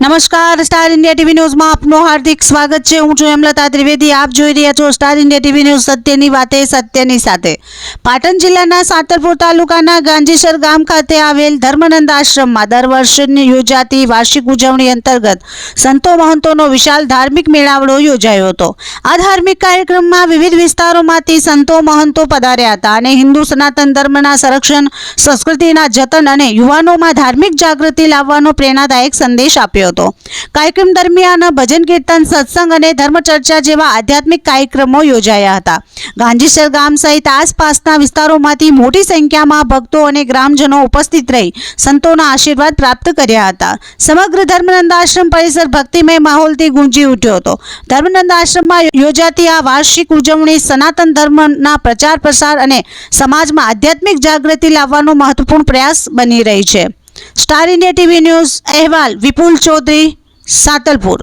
નમસ્કાર, star India TV ન્યૂઝમાં આપનું હાર્દિક સ્વાગત છે। હું છું હેમલતા ત્રિવેદી। આપ જોઈ રહ્યા છો સ્ટાર ઇન્ડિયા ટીવી ન્યૂઝ, સત્યની વાતે સત્યની સાથે। પાટણ જિલ્લાના સાતરપુર તાલુકાના ગાંજીસર ગામ ખાતે આવેલ ધર્મનંદ આશ્રમમાં દર વર્ષે યોજાતી વાર્ષિક ઉજવણી અંતર્ગત સંતો મહંતોનો વિશાળ ધાર્મિક મેળાવડો યોજાયો હતો। આ ધાર્મિક કાર્યક્રમમાં વિવિધ વિસ્તારોમાંથી સંતો મહંતો પધાર્યા હતા અને હિન્દુ સનાતન ધર્મના સંરક્ષણ, સંસ્કૃતિના જતન અને યુવાનોમાં ધાર્મિક જાગૃતિ લાવવાનો પ્રેરણાદાયક સંદેશ આપ્યો હતો। કાર્યક્રમ દરમિયાન ભજન કીર્તન, સત્સંગ અને ધર્મચર્ચા જેવા આધ્યાત્મિક કાર્યક્રમો યોજાયા હતા। ગાંજીસર ગામ સહિત આસપાસના વિસ્તારોમાંથી મોટી સંખ્યામાં ભક્તો અને ગ્રામજનો ઉપસ્થિત રહી સંતોના આશીર્વાદ પ્રાપ્ત કર્યા હતા। સમગ્ર ધર્મનંદ આશ્રમ પરિસર ભક્તિમય માહોલથી ગુંજી ઉઠ્યો હતો। ધર્મનંદ આશ્રમમાં યોજાતી આ વાર્ષિક ઉજવણી સનાતન ધર્મના પ્રચાર પ્રસાર અને સમાજમાં આધ્યાત્મિક જાગૃતિ લાવવાનો મહત્વપૂર્ણ પ્રયાસ બની રહી છે। સ્ટાર ઇન્ડિયા ટીવી ન્યૂઝ અહેવાલ વિપુલ ચૌધરી, સાતલપુર।